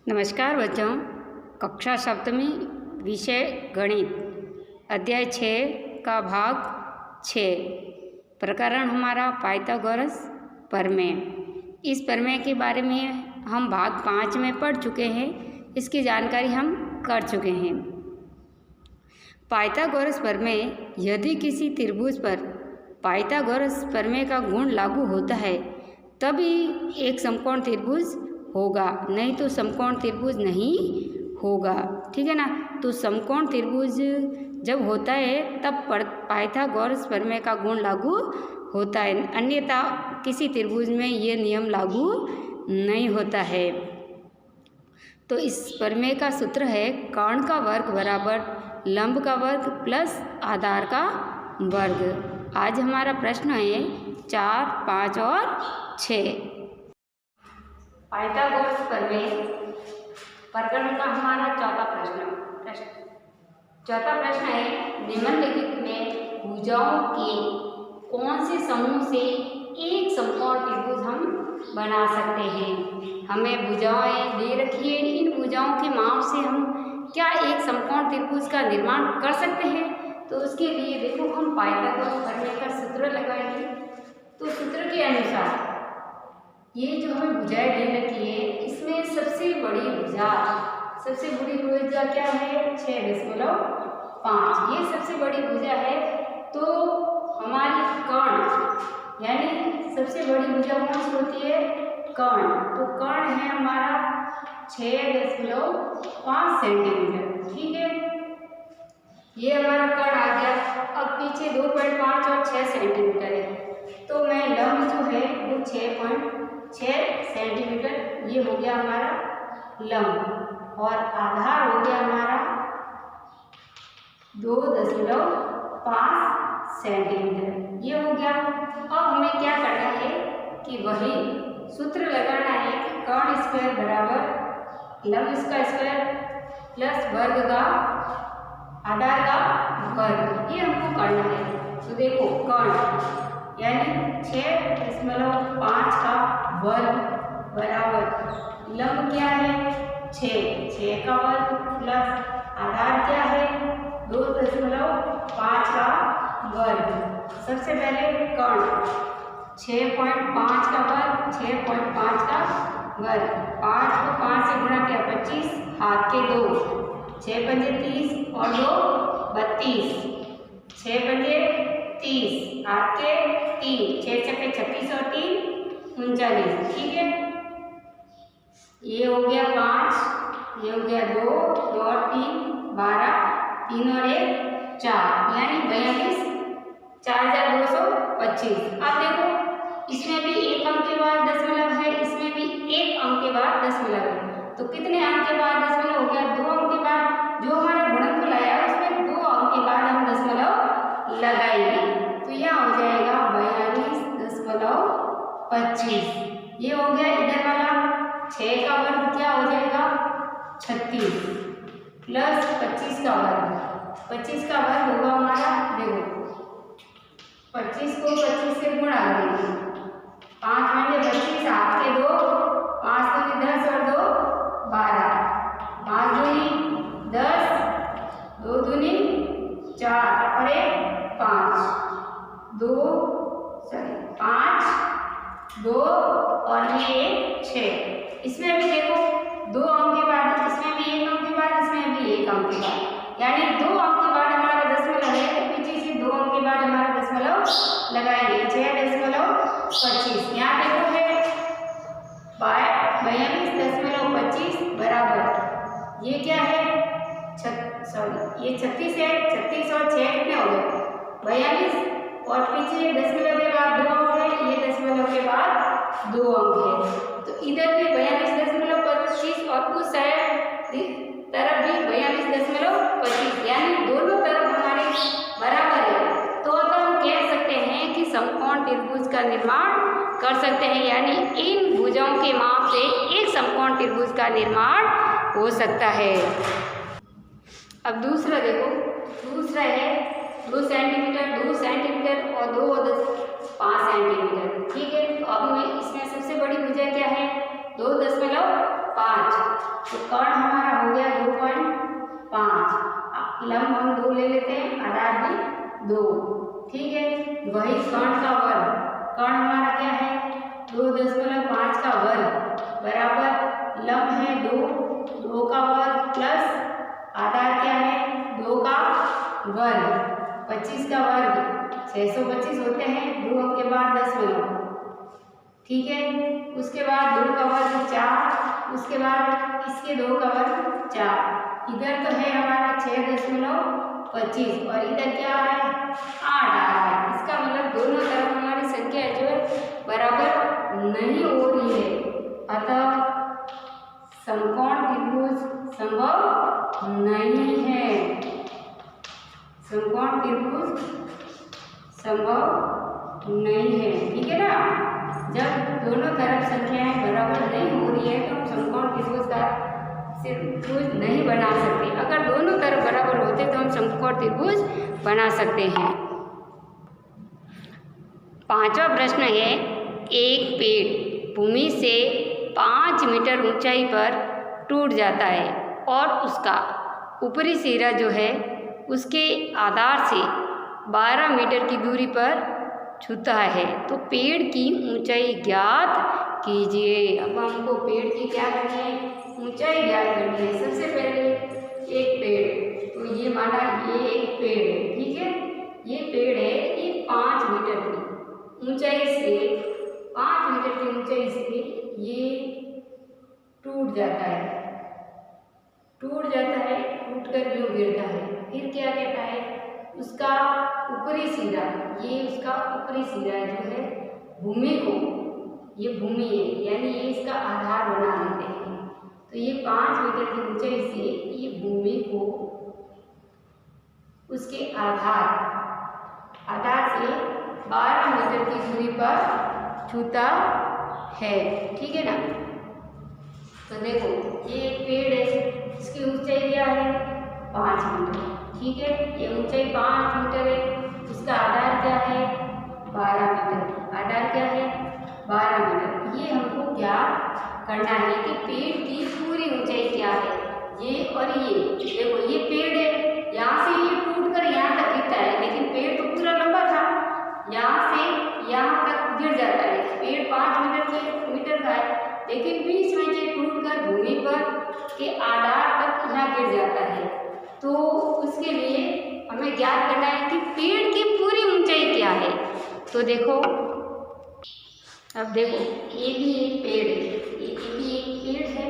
नमस्कार बच्चों, कक्षा सप्तमी विषय गणित अध्याय 6 का भाग 6 प्रकरण हमारा पाइथागोरस प्रमेय। इस प्रमेय के बारे में हम भाग 5 में पढ़ चुके हैं, इसकी जानकारी हम कर चुके हैं। पाइथागोरस प्रमेय, यदि किसी त्रिभुज पर पाइथागोरस प्रमेय का गुण लागू होता है तभी एक समकोण त्रिभुज होगा, नहीं तो समकोण त्रिभुज नहीं होगा। ठीक है ना। तो समकोण त्रिभुज जब होता है तब पाइथागोरस प्रमेय का गुण लागू होता है, अन्यथा किसी त्रिभुज में ये नियम लागू नहीं होता है। तो इस प्रमेय का सूत्र है कर्ण का वर्ग बराबर लंब का वर्ग प्लस आधार का वर्ग। आज हमारा प्रश्न है 4, 5 और 6। पाइथागोरस प्रमेय प्रकरण का हमारा चौथा प्रश्न है निम्नलिखित में भुजाओं के कौन से समूह से एक समकोण त्रिभुज हम बना सकते हैं। हमें भुजाएं दे रखी है, इन भुजाओं के माप से हम क्या एक समकोण त्रिभुज का निर्माण कर सकते हैं। तो उसके लिए देखो हम पाइथागोरस प्रमेय का सूत्र लगाएंगे। तो सूत्र के अनुसार ये जो हमें भुजाएं दे रखी है, इसमें सबसे बड़ी भुजा क्या है 6.5। ये सबसे बड़ी भुजा है। तो हमारी कर्ण यानी सबसे बड़ी भुजा कौन सी होती है कर्ण। तो कर्ण है हमारा 6.5 सेंटीमीटर। ठीक है, ये हमारा कर्ण आ गया। अब पीछे 2.5 और 6 सेंटीमीटर है, तो मैं लंब जो है वो 6 सेंटीमीटर, ये हो गया हमारा लंब, और आधार हो गया हमारा 2.5 सेंटीमीटर, ये हो गया। अब हमें क्या करना है कि वही सूत्र लगाना है कि कर्ण स्क्वायर बराबर लंब का स्क्वायर प्लस वर्ग का आधार का वर्ग, ये हमको करना है। तो देखो कर्ण यानी 6.5 का वर्ग बराबर लंब क्या है 6 का वर्ग प्लस आधार क्या है 2.5 का वर्ग। सबसे पहले कर्ण 6.5 का वर्ग, 6.5 का वर्ग, 5 को 5 से गुणा किया 25, हाथ के 2, 6 पंजे 30 और 2 32, 6 पंजे 30, हाथ के 3, 6 छक्के 36 और 3 39। ठीक है, ये हो गया 5, ये हो गया 2 और 3 12, 3 और 1 4, यानी 42, 4225। अब देखो इसमें भी एक अंक के बाद दशमलव है, इसमें भी एक अंक के बाद दशमलव है। तो कितने अंक के बाद दशमलव हो गया 2 अंक के बाद। जो हमारा गुणनफल आया उसमें 2 अंक के बाद हम दशमलव लगाएंगे, तो यह हो जाएगा 42.25। ये हो गया इधर वाला 6 का वर्ग क्या हो जाएगा 36 प्लस 25 का वर्ग। 25 का वर्ग होगा हमारा, देखो 25 को 25 से गुणा करेंगे, 5 में 25, हाथ के 2, 5 दूनी 10 और 2 12, 5 दूनी 10, 2 दूनी 4 और 1 5, 2 और ये 6। इसमें भी देखो 2 अंक के बाद, इसमें भी 1 अंक के बाद, इसमें भी 1 अंक के बाद, यानी 2 अंक के बाद हमारा दशमलव है, तो पीछे से 2 अंक के बाद हमारा दशमलव लगाएंगे 6.25। यहाँ देखो है 42.25 बराबर, ये क्या है ये 36 है, 36 और 6 कितने हो गए 42, और पीछे दशमलव के बाद 2 अंक है, ये दशमलव के बाद 2 अंक है। तो इधर भी 42.25 और उस तरफ भी 42.25, यानी दोनों तरफ हमारे बराबर है। तो हम कह सकते हैं कि समकोण त्रिभुज का निर्माण कर सकते हैं, यानी इन भुजाओं के माप से एक समकोण त्रिभुज का निर्माण हो सकता है। अब दूसरा देखो, दूसरा है 2 सेंटीमीटर और 2.5 सेंटीमीटर। ठीक है, तो अब हमें इसमें सबसे बड़ी भुजा क्या है 2.5। तो कर्ण हमारा हो गया 2.5। लंब हम 2 ले लेते हैं, आधार भी 2, ठीक है। वही कर्ण का वर्ग, कर्ण हमारा क्या है 2.5 का वर्ग बराबर लंब है 2 का वर्ग प्लस आधार क्या है 2 का वर्ग, 25 का वर्ग 625 होते हैं, 2 अंक के बाद दशमलव, ठीक है। उसके बाद 2 का वर्ग 4, उसके बाद इसके 2 का वर्ग 4। इधर तो है हमारा 6.25 और इधर क्या है 8 आ रहा है। इसका मतलब दोनों तरफ हमारी संख्या जो है बराबर नहीं हो रही है, अतः समकोण त्रिभुज संभव नहीं है। समकोण त्रिभुज संभव नहीं है, ठीक है ना। जब दोनों तरफ संख्याएं बराबर नहीं हो रही है तो हम समकोण त्रिभुज का त्रिभुज नहीं बना सकते। अगर दोनों तरफ बराबर होते तो हम समकोण त्रिभुज बना सकते हैं। 5वां प्रश्न है, एक पेड़ भूमि से 5 मीटर ऊंचाई पर टूट जाता है और उसका ऊपरी सिरा जो है उसके आधार से 12 मीटर की दूरी पर छूता है, तो पेड़ की ऊंचाई ज्ञात कीजिए। अब हमको पेड़ की क्या करनी है, ऊंचाई ज्ञात करनी है। सबसे पहले एक पेड़, तो ये माना ये एक पेड़ है, ठीक है। ये पेड़ है, ये 5 मीटर की ऊंचाई से 5 मीटर की ऊंचाई से ये टूट जाता है, टूट कर यूं गिरता है। फिर क्या कहता है उसका ऊपरी सिरा, ये उसका ऊपरी सिरा जो है भूमि को, ये भूमि है यानी ये इसका आधार बना लेते हैं। तो ये 5 मीटर की ऊंचाई से ये भूमि को उसके आधार से 12 मीटर की दूरी पर छूता है, ठीक है ना। तो देखो ये एक पेड़ है, इसकी ऊंचाई क्या है 5 मीटर, ठीक है। ये ऊंचाई 5 मीटर है, इसका आधार क्या है 12 मीटर, आधार क्या है 12 मीटर। ये हमको ज्ञात करना है कि पेड़ की पूरी ऊंचाई क्या है। ये और ये देखो ये पेड़ है, यहाँ से ये टूट कर यहाँ तक गिरता है, लेकिन पेड़ तो पूरा लंबा था, यहाँ से यहाँ तक गिर जाता है। पेड़ 5 मीटर का है, लेकिन बीच में ये टूट कर भूमि पर के आधार तक यहाँ गिर जाता है। तो उसके लिए हमें ज्ञात करना है कि पेड़ की पूरी ऊंचाई क्या है। तो देखो, अब देखो ये भी एक पेड़ है, ये भी एक पेड़ है,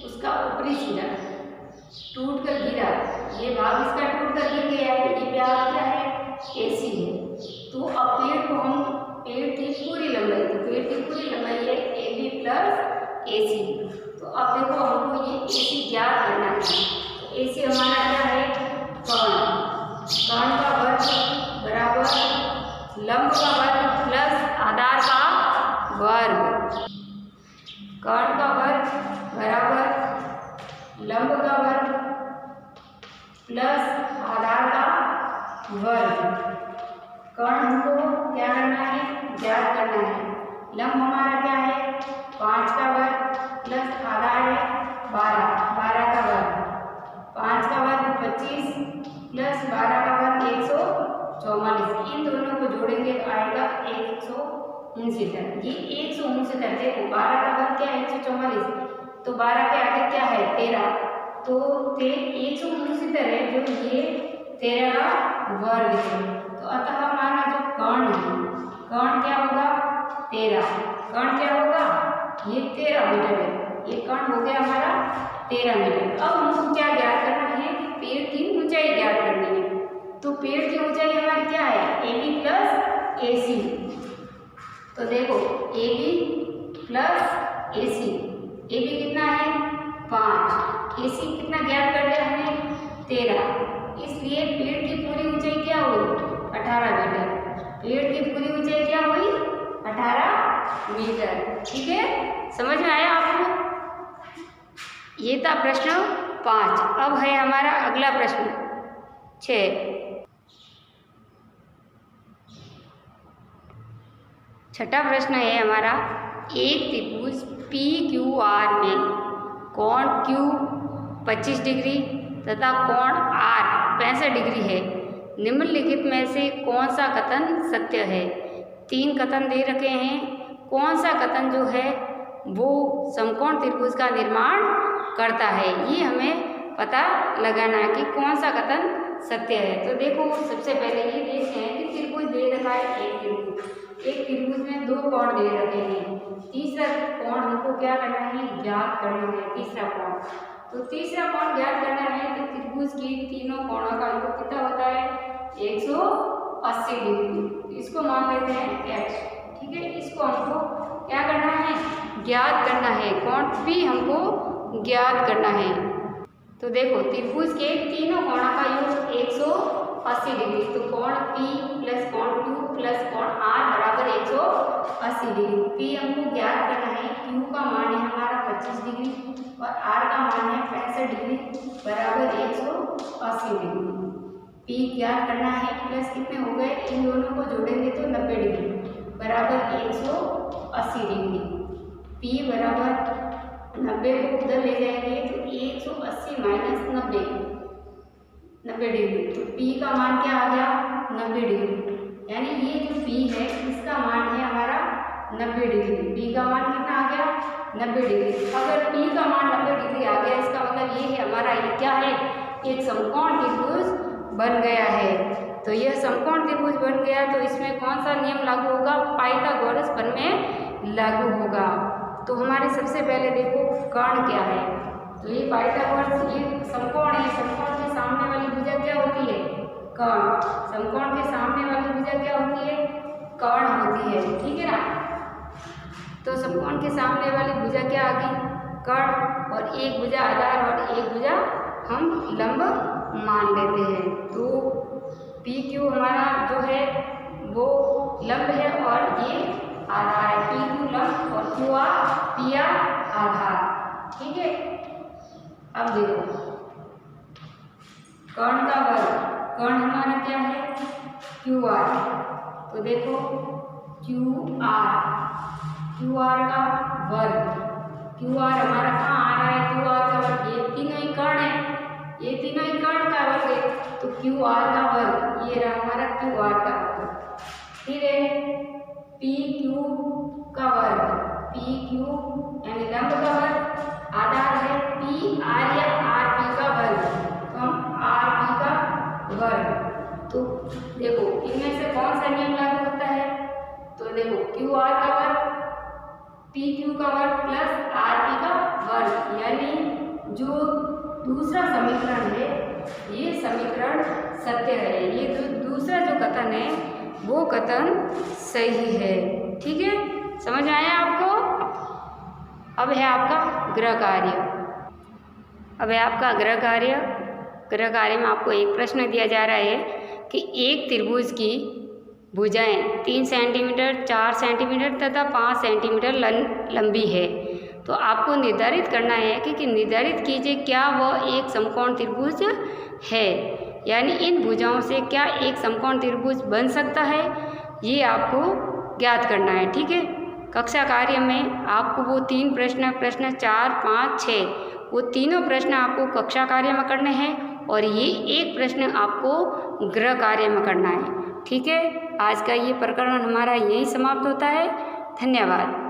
उसका ऊपरी सिरा टूट कर गिरा, ये भाग इसका टूट कर गिर गया है, ये भाग क्या है AC है। तो अब पेड़ को हम पेड़ की पूरी लंबाई, तो पेड़ की पूरी लंबाई है AB प्लस AC। तो अब देखो हमको ये AC ज्ञात करना है। तो AC हमारा क्या है कर्ण का वर्ग बराबर लंब का वर्ग प्लस आधार का वर्ग। कर्ण का वर्ग बराबर लंब का वर्ग प्लस आधार का वर्ग। कर्ण हमको क्या करना है ज्ञात करना है। लंब हमारा क्या है 5 का वर्ग प्लस आधार है 12 का वर्ग, 5 का वर्ग 25 प्लस 12 का वर्ग 144। इन दोनों को जोड़ेंगे तो आएगा 169। ये 169 देखो 12 का वर्ग क्या है 144, तो 12 के आगे क्या है 13, तो 169 है जो ये 13 का वर्ग है। तो अतः हमारा जो कर्ण है, कर्ण क्या होगा 13, कर्ण क्या होगा ये 13 मीटर है, ये कर्ण हो गया हमारा 13 मीटर। अब हमको क्या ज्ञात करना है कि पेड़ की ऊंचाई ज्ञात करनी है। तो पेड़ की ऊंचाई हमारी क्या है AB प्लस AC। तो देखो AB प्लस AC, AB कितना है 5, AC कितना ज्ञात कर लिया हमने 13, इसलिए पेड़ की पूरी ऊंचाई क्या हुई 18 मीटर। पेड़ की पूरी ऊंचाई क्या हुई 18 मीटर, ठीक है। समझ में आया आपको? ये था प्रश्न 5। अब है हमारा अगला प्रश्न 6। छठा प्रश्न है हमारा, एक त्रिभुज PQR में कोण Q 25 डिग्री तथा कोण R 65 डिग्री है। निम्नलिखित में से कौन सा कथन सत्य है? 3 कथन दे रखे हैं। कौन सा कथन जो है वो समकोण त्रिभुज का निर्माण करता है, ये हमें पता लगाना है कि कौन सा कथन सत्य है। तो देखो सबसे पहले ये देखते हैं कि त्रिभुज दे रखा है एक त्रिभुज में 2 कोण दे रखे हैं। तीसरा कोण हमको क्या करना है? ज्ञात करना है। तीसरा कोण, तो तीसरा कोण ज्ञात करना है तो त्रिभुज की तीनों कोणों का योग कितना होता है? 180 डिग्री। इसको मान लेते हैं x, ठीक है। इसको हमको क्या करना है? ज्ञात करना है। कोण P हमको ज्ञात करना है। तो देखो त्रिभुज के तीनों कोणों का योग 180 डिग्री, तो कोण P प्लस कोण Q प्लस कोण R बराबर 180 डिग्री। P हमको ज्ञात करना है, Q का मान है हमारा 25 डिग्री और R का मान है 65 डिग्री बराबर 180 डिग्री। P ज्ञात करना है, प्लस कितने हो गए? इन दोनों को जोड़ेंगे तो 90 डिग्री बराबर 180 डिग्री। P बराबर 90 को उधर ले जाएंगे तो 180 माइनस 90 डिग्री, तो P का मान क्या आ गया? 90 डिग्री। यानी ये जो P है इसका मान है हमारा 90 डिग्री। P का मान कितना आ गया? 90 डिग्री। अगर P का मान 90 डिग्री आ गया, इसका मतलब ये है हमारा ये क्या है? एक समकोण त्रिभुज बन गया है। तो यह समकोण त्रिभुज बन गया तो इसमें कौन सा नियम लागू होगा? पाइथागोरस प्रमेय लागू होगा। तो हमारे सबसे पहले देखो कर्ण क्या है? तो ये पाइथागोरस, ये समकोण है। समकोण के सामने वाली भुजा क्या होती है? कर्ण। समकोण के सामने वाली भुजा क्या होती है? कर्ण होती है, ठीक है ना। तो समकोण के सामने वाली भुजा क्या आ गई? कर्ण। और एक भुजा आधार और एक भुजा हम लंब मान लेते हैं। तो PQ हमारा जो है वो लंब है और ये आधार है। PQ लंब और PR आधार, ठीक है। अब देखो कर्ण का वर्ग, कर्ण हमारा क्या है? QR। तो देखो QR का वर्ग, QR हमारा कहाँ आ रहा है? QR का वर्ग, ये तीनों ही कर्ण है, ये तीनों ही कर्ण का वर्ग है। तो QR का वर्ग ये रहा हमारा QR का वर्ग। फिर है PQ का वर्ग, PQ यानी लंब का वर्ग, आधार है PR या RP का वर्ग, तो हम RP का वर्ग। तो देखो इनमें से कौन सा नियम लागू होता है? तो देखो QR का वर्ग PQ का वर्ग प्लस RP का वर्ग, यानी जो दूसरा समीकरण है ये समीकरण सत्य है। ये जो दूसरा जो कथन है वो कथन सही है, ठीक है। समझ आया आपको? अब है आपका गृह कार्य। अब है आपका गृह कार्य। गृह कार्य में आपको एक प्रश्न दिया जा रहा है कि एक त्रिभुज की भुजाएं 3 सेंटीमीटर, 4 सेंटीमीटर तथा 5 सेंटीमीटर लंबी है। तो आपको निर्धारित करना है कि निर्धारित कीजिए क्या वह एक समकोण त्रिभुज है, यानी इन भुजाओं से क्या एक समकोण त्रिभुज बन सकता है, ये आपको ज्ञात करना है, ठीक है। कक्षा कार्य में आपको वो 3 प्रश्न 4, 5, 6 वो तीनों प्रश्न आपको कक्षा कार्य में करने हैं और ये एक प्रश्न आपको गृह कार्य में करना है, ठीक है। आज का ये प्रकरण हमारा यही समाप्त होता है। धन्यवाद।